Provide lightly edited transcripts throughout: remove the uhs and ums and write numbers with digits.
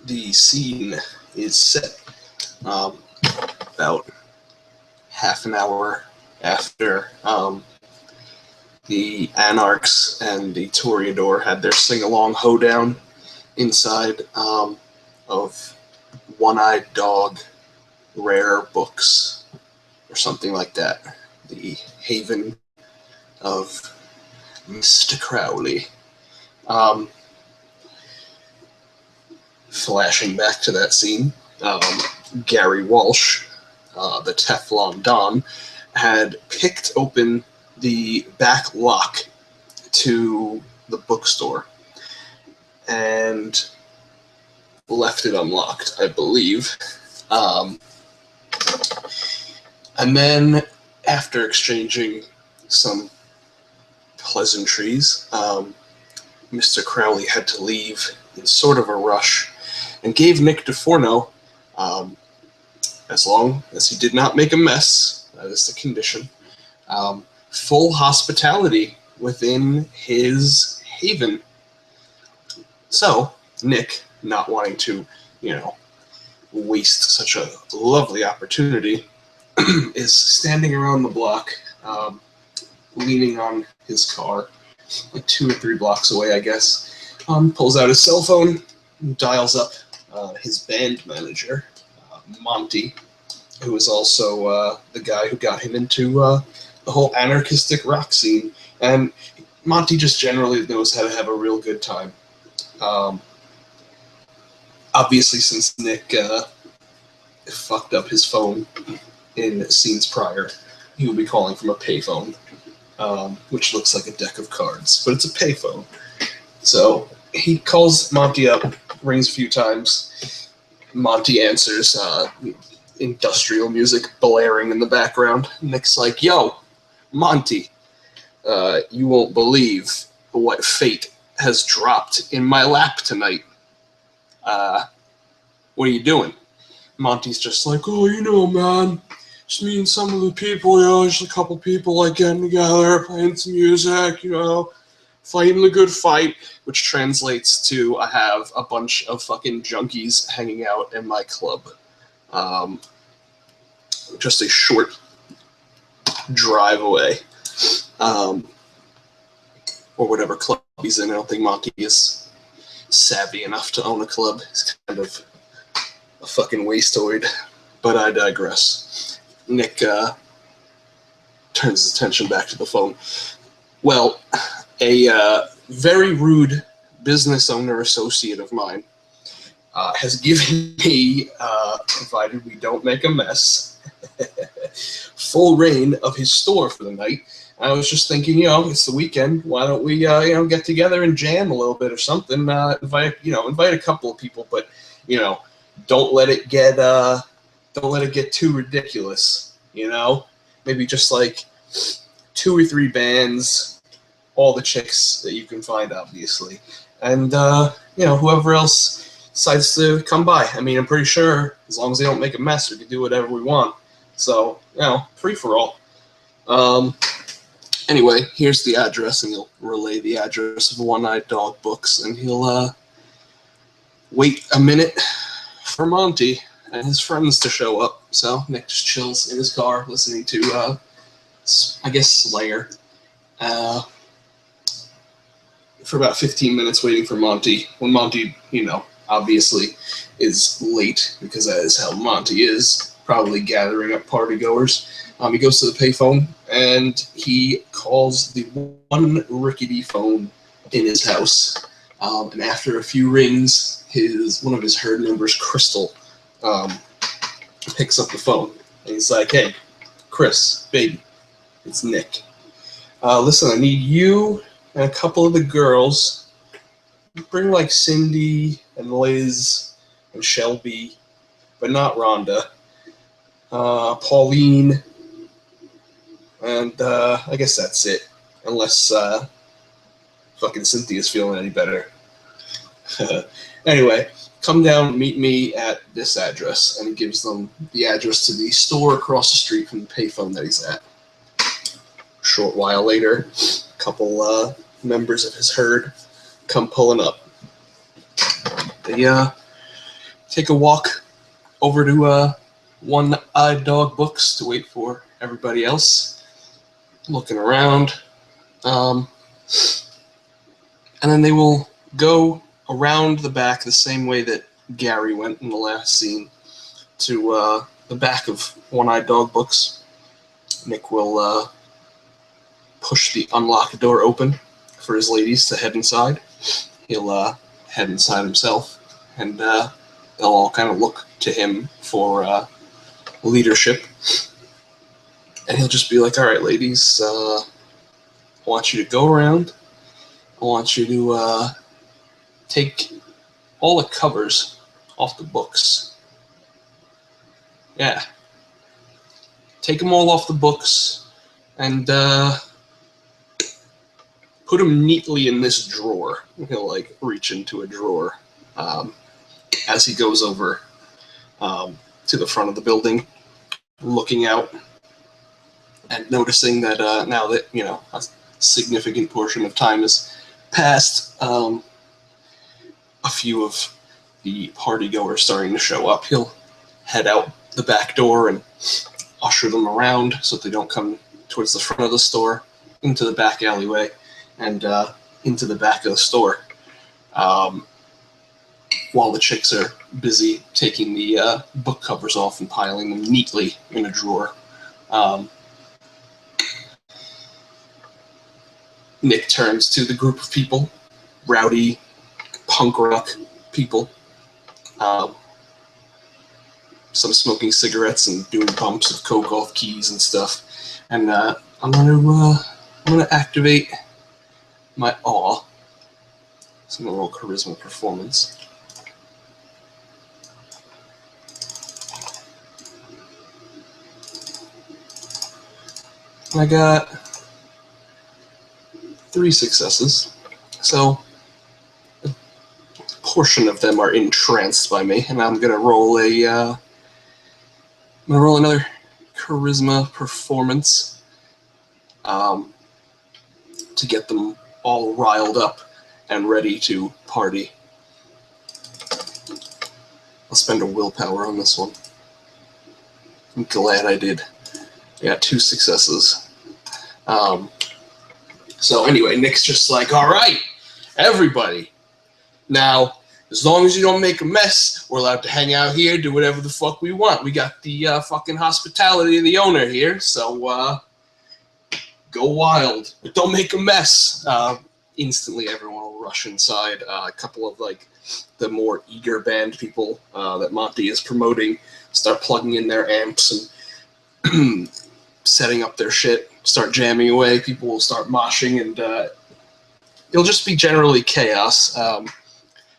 the scene is set about half an hour after the Anarchs and the Toreador had their sing-along hoedown inside of One-Eyed Dog Rare Books, or something like that. The haven of Mr. Crowley. Flashing back to that scene, Gary Walsh, the Teflon Don, had picked open the back lock to the bookstore and left it unlocked, I believe. And then, after exchanging some pleasantries, Mr. Crowley had to leave in sort of a rush and gave Nick DiForno, as long as he did not make a mess, that is the condition, full hospitality within his haven. So, Nick, not wanting to, waste such a lovely opportunity, is standing around the block, leaning on his car, like 2 or 3 blocks away, I guess. Pulls out his cell phone, dials up his band manager, Monty, who is also the guy who got him into the whole anarchistic rock scene. And Monty just generally knows how to have a real good time. Obviously, since Nick fucked up his phone in scenes prior, he will be calling from a payphone, which looks like a deck of cards, but it's a payphone. So he calls Monty up, rings a few times. Monty answers, industrial music blaring in the background. Nick's like, "Yo, Monty, you won't believe what fate has dropped in my lap tonight. What are you doing?" Monty's just like, "Oh, man, just me and some of the people, just a couple people, like, getting together, playing some music, fighting the good fight," which translates to, I have a bunch of fucking junkies hanging out in my club. Just a short drive away. Or whatever club he's in. I don't think Monty is savvy enough to own a club. He's kind of a fucking wasteoid, but I digress. Nick turns his attention back to the phone. Well, a very rude business owner associate of mine has given me, provided we don't make a mess, full reign of his store for the night. I was just thinking, it's the weekend. Why don't we, get together and jam a little bit or something? Invite a couple of people, but don't let it get too ridiculous. Maybe just like 2 or 3 bands, all the chicks that you can find, obviously, and whoever else decides to come by. I mean, I'm pretty sure as long as they don't make a mess, we can do whatever we want. So free for all. Anyway, here's the address, and he'll relay the address of One-Eyed Dog Books, and he'll wait a minute for Monty and his friends to show up. So Nick just chills in his car listening to, I guess, Slayer, for about 15 minutes waiting for Monty. When Monty, obviously is late, because that is how Monty is, probably gathering up partygoers. He goes to the payphone, and he calls the one rickety phone in his house. And after a few rings, one of his herd members, Crystal, picks up the phone. And he's like, "Hey, Chris, baby, it's Nick. Listen, I need you and a couple of the girls. Bring like Cindy and Liz and Shelby, but not Rhonda. Pauline. And I guess that's it. Unless fucking Cynthia's feeling any better. Anyway, come down, meet me at this address." And he gives them the address to the store across the street from the payphone that he's at. A short while later, a couple members of his herd come pulling up. They take a walk over to One-Eyed Dog Books to wait for everybody else, looking around. And then they will go around the back the same way that Gary went in the last scene to the back of One-Eyed Dog Books. Nick will push the unlocked door open for his ladies to head inside. He'll head inside himself, and they'll all kind of look to him for leadership. And he'll just be like, all right, ladies, I want you to go around. I want you to take all the covers off the books. Yeah. Take them all off the books and put them neatly in this drawer. He'll like reach into a drawer as he goes over to the front of the building, looking out and noticing that now that, you know, a significant portion of time has passed, a few of the partygoers starting to show up. He'll head out the back door and usher them around so that they don't come towards the front of the store, into the back alleyway, and into the back of the store, while the chicks are busy taking the book covers off and piling them neatly in a drawer. Nick turns to the group of people, rowdy, punk rock people, some smoking cigarettes and doing bumps of coke off keys and stuff. And I'm gonna activate my awe. Some little charisma performance. I got 3 successes, so a portion of them are entranced by me, and I'm gonna roll another charisma performance to get them all riled up and ready to party. I'll spend a willpower on this one. I'm glad I did. I got 2 successes. So anyway, Nick's just like, all right, everybody. Now, as long as you don't make a mess, we're allowed to hang out here, do whatever the fuck we want. We got the fucking hospitality of the owner here, so go wild, but don't make a mess. Instantly, everyone will rush inside. A couple of like the more eager band people that Monty is promoting start plugging in their amps and setting up their shit, start jamming away. People will start moshing, and it'll just be generally chaos.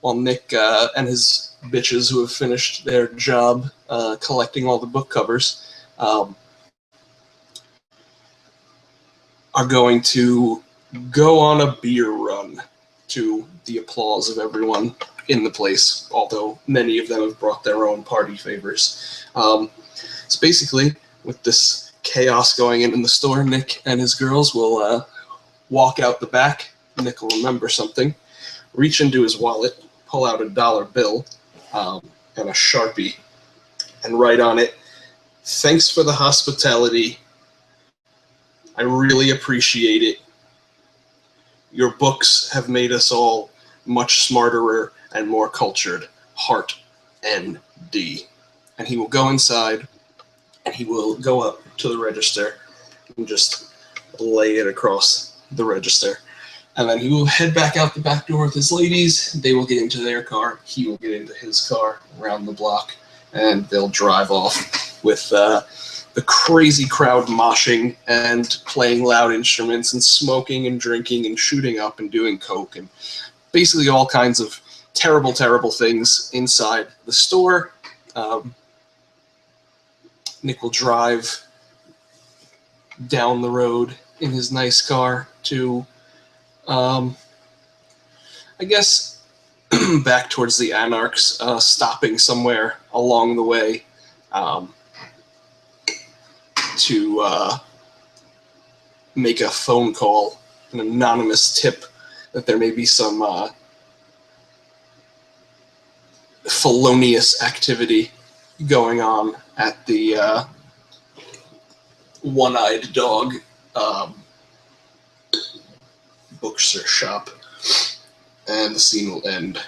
While Nick and his bitches who have finished their job collecting all the book covers are going to go on a beer run to the applause of everyone in the place, although many of them have brought their own party favors. So basically, with this chaos going in the store, Nick and his girls will walk out the back. Nick will remember something, reach into his wallet, pull out a $1 bill and a Sharpie, and write on it, "Thanks for the hospitality. I really appreciate it. Your books have made us all much smarterer and more cultured. Heart, N.D." And he will go inside, and he will go up to the register and just lay it across the register. And then he will head back out the back door with his ladies. They will get into their car. He will get into his car around the block, and they'll drive off with the crazy crowd moshing and playing loud instruments and smoking and drinking and shooting up and doing coke and basically all kinds of terrible, terrible things inside the store. Nick will drive down the road in his nice car to, I guess, back towards the Anarchs, stopping somewhere along the way to make a phone call, an anonymous tip that there may be some felonious activity going on at the One-Eyed Dog bookstore shop, and the scene will end